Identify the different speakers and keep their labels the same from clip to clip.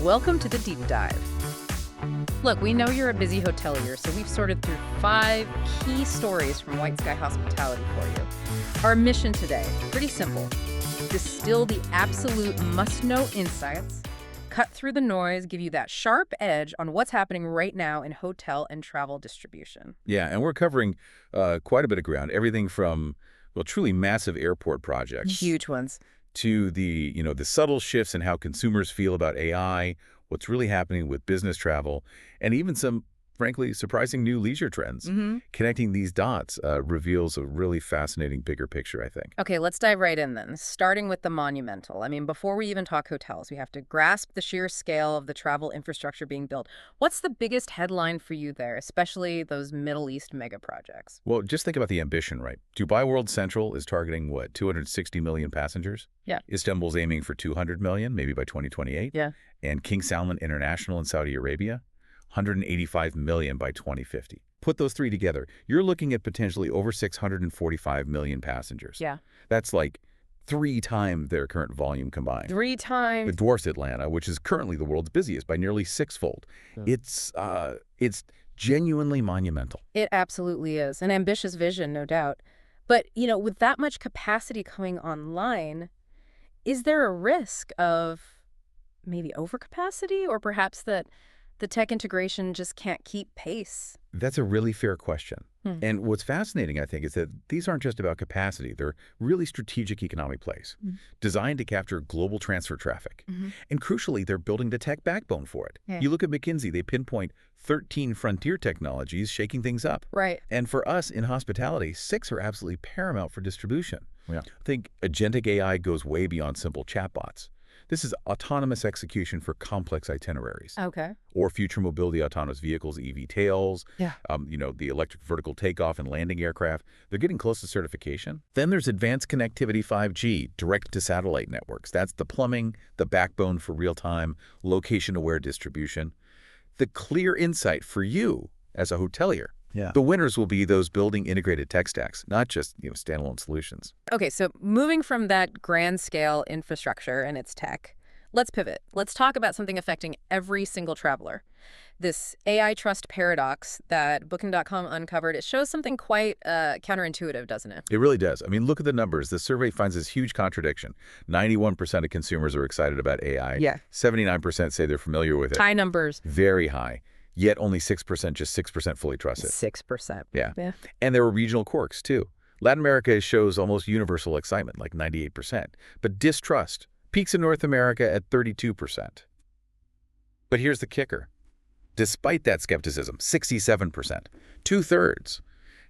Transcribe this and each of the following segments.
Speaker 1: welcome to the Deep Dive. Look, we know you're a busy hotelier, so we've sorted through 5 key stories from White Sky Hospitality for you. Our mission today, pretty simple. Distill the absolute must-know insights, cut through the noise, give you that sharp edge on what's happening right now in hotel and travel distribution.
Speaker 2: Yeah, and we're covering quite a bit of ground, everything from, well, truly massive airport projects.
Speaker 1: Huge ones.
Speaker 2: To the subtle shifts in how consumers feel about AI, what's really happening with business travel, and even some, frankly, surprising new leisure trends. Connecting these dots reveals a really fascinating bigger picture, I think.
Speaker 1: Okay, let's dive right in then, starting with the monumental. I mean, before we even talk hotels, we have to grasp the sheer scale of the travel infrastructure being built. What's the biggest headline for you there, especially those Middle East mega projects?
Speaker 2: Well, just think about the ambition, right? Dubai World Central is targeting, what, 260 million passengers?
Speaker 1: Yeah.
Speaker 2: Istanbul's aiming for 200 million, maybe by 2028.
Speaker 1: Yeah.
Speaker 2: And King Salman International in Saudi Arabia, 185 million by 2050. Put those three together, you're looking at potentially over 645 million passengers.
Speaker 1: Yeah.
Speaker 2: That's like 3 times their current volume combined.
Speaker 1: 3 times.
Speaker 2: It dwarfs Atlanta, which is currently the world's busiest, by nearly 6-fold. It's genuinely monumental.
Speaker 1: It absolutely is. An ambitious vision, no doubt. But, with that much capacity coming online, is there a risk of maybe overcapacity, or perhaps that the tech integration just can't keep pace?
Speaker 2: That's a really fair question. And what's fascinating, I think, is that these aren't just about capacity. They're really strategic economic plays, designed to capture global transfer traffic. And crucially, they're building the tech backbone for it.
Speaker 1: Yeah.
Speaker 2: You look at McKinsey, they pinpoint 13 frontier technologies shaking things up.
Speaker 1: Right.
Speaker 2: And for us in hospitality, 6 are absolutely paramount for distribution. I think agentic AI goes way beyond simple chatbots. This is autonomous execution for complex itineraries.
Speaker 1: Okay.
Speaker 2: Or future mobility autonomous vehicles, eVTOLs,
Speaker 1: Yeah.
Speaker 2: the electric vertical takeoff and landing aircraft. They're getting close to certification. Then there's advanced connectivity 5G, direct-to-satellite networks. That's the plumbing, the backbone for real-time, location-aware distribution. The clear insight for you as a hotelier. The winners will be those building integrated tech stacks, not just standalone solutions.
Speaker 1: Okay, so moving from that grand scale infrastructure and its tech, let's pivot. Let's talk about something affecting every single traveler. This AI trust paradox that Booking.com uncovered, it shows something quite counterintuitive, doesn't it?
Speaker 2: It really does. I mean, look at the numbers. The survey finds this huge contradiction. 91% of consumers are excited about AI.
Speaker 1: Yeah.
Speaker 2: 79% say they're familiar with it.
Speaker 1: High numbers.
Speaker 2: Very high. Yet only 6%, just 6% fully trust it.
Speaker 1: 6%.
Speaker 2: Yeah. And there were regional quirks, too. Latin America shows almost universal excitement, like 98%. But distrust peaks in North America at 32%. But here's the kicker. Despite that skepticism, 67%, 2/3,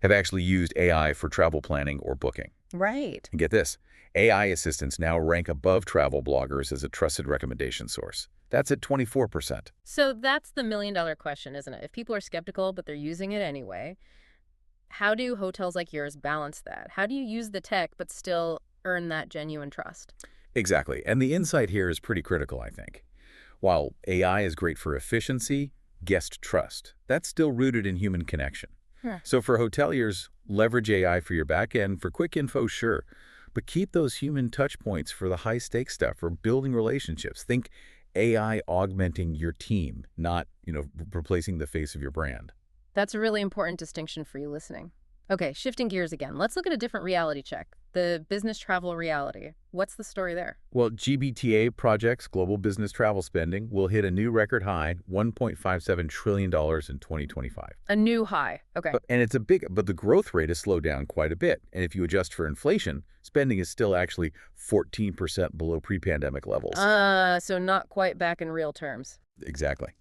Speaker 2: have actually used AI for travel planning or booking.
Speaker 1: Right.
Speaker 2: And get this, AI assistants now rank above travel bloggers as a trusted recommendation source. That's at 24%.
Speaker 1: So that's the million-dollar question, isn't it? If people are skeptical, but they're using it anyway, how do hotels like yours balance that? How do you use the tech but still earn that genuine trust?
Speaker 2: Exactly. And the insight here is pretty critical, I think. While AI is great for efficiency, guest trust, that's still rooted in human connection. So for hoteliers, leverage AI for your back end, for quick info, sure. But keep those human touch points for the high-stakes stuff, for building relationships. Think AI augmenting your team, not, replacing the face of your brand.
Speaker 1: That's a really important distinction for you listening. Okay, shifting gears again. Let's look at a different reality check. The business travel reality. What's the story there?
Speaker 2: Well, GBTA projects, global business travel spending, will hit a new record high, $1.57 trillion in 2025.
Speaker 1: A new high. Okay.
Speaker 2: And it's but the growth rate has slowed down quite a bit. And if you adjust for inflation, spending is still actually 14% below pre-pandemic levels.
Speaker 1: So not quite back in real terms.
Speaker 2: Exactly.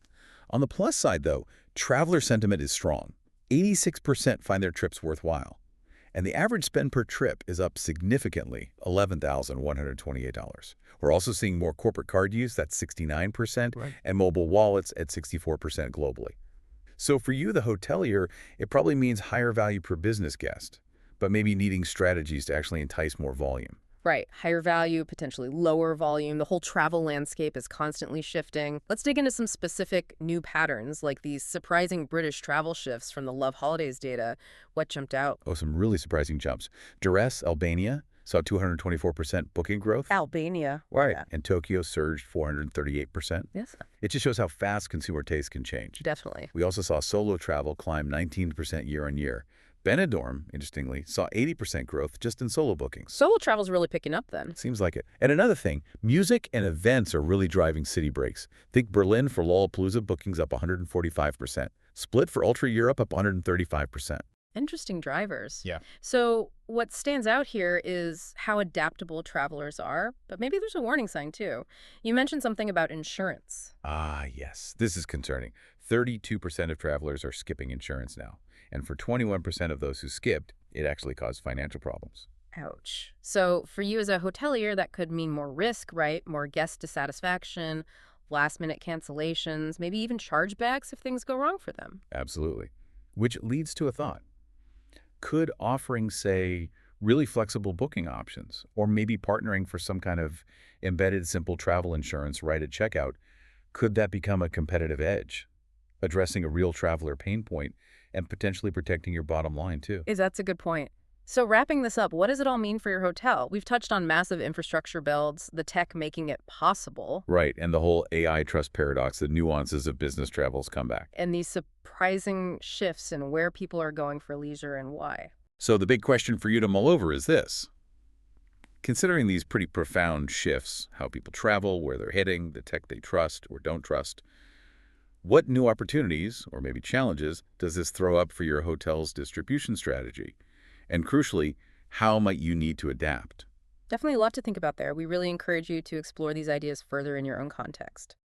Speaker 2: On the plus side, though, traveler sentiment is strong. 86% find their trips worthwhile. And the average spend per trip is up significantly, $11,128. We're also seeing more corporate card use, that's 69%, and mobile wallets at 64% globally. So for you, the hotelier, it probably means higher value per business guest, but maybe needing strategies to actually entice more volume.
Speaker 1: Right. Higher value, potentially lower volume. The whole travel landscape is constantly shifting. Let's dig into some specific new patterns, like these surprising British travel shifts from the Love Holidays data. What jumped out?
Speaker 2: Oh, some really surprising jumps. Duress, Albania, saw 224% booking growth.
Speaker 1: Albania.
Speaker 2: Right.
Speaker 1: Yeah.
Speaker 2: And Tokyo surged 438%.
Speaker 1: Yes,
Speaker 2: It just shows how fast consumer taste can change.
Speaker 1: definitely.
Speaker 2: We also saw solo travel climb 19% year on year. Benidorm, interestingly, saw 80% growth just in solo bookings.
Speaker 1: Solo travel's really picking up then.
Speaker 2: Seems like it. And another thing, music and events are really driving city breaks. Think Berlin for Lollapalooza bookings up 145%. Split for Ultra Europe up 135%.
Speaker 1: Interesting drivers.
Speaker 2: Yeah.
Speaker 1: So what stands out here is how adaptable travelers are, but maybe there's a warning sign too. You mentioned something about insurance.
Speaker 2: Ah, yes. This is concerning. 32% of travelers are skipping insurance now. And for 21% of those who skipped, it actually caused financial problems.
Speaker 1: Ouch. So for you as a hotelier, that could mean more risk, right? More guest dissatisfaction, last-minute cancellations, maybe even chargebacks if things go wrong for them.
Speaker 2: Absolutely. Which leads to a thought. Could offering, say, really flexible booking options, or maybe partnering for some kind of embedded simple travel insurance right at checkout, could that become a competitive edge, addressing a real traveler pain point and potentially protecting your bottom line too?
Speaker 1: That's a good point. So wrapping this up, what does it all mean for your hotel? We've touched on massive infrastructure builds, the tech making it possible,
Speaker 2: Right, and the whole AI trust paradox, the nuances of business travel's comeback.
Speaker 1: and these surprising shifts in where people are going for leisure and why.
Speaker 2: So the big question for you to mull over is this. Considering these pretty profound shifts, how people travel, where they're heading, the tech they trust or don't trust, what new opportunities, or maybe challenges, does this throw up for your hotel's distribution strategy? And crucially, how might you need to adapt?
Speaker 1: Definitely a lot to think about there. We really encourage you to explore these ideas further in your own context.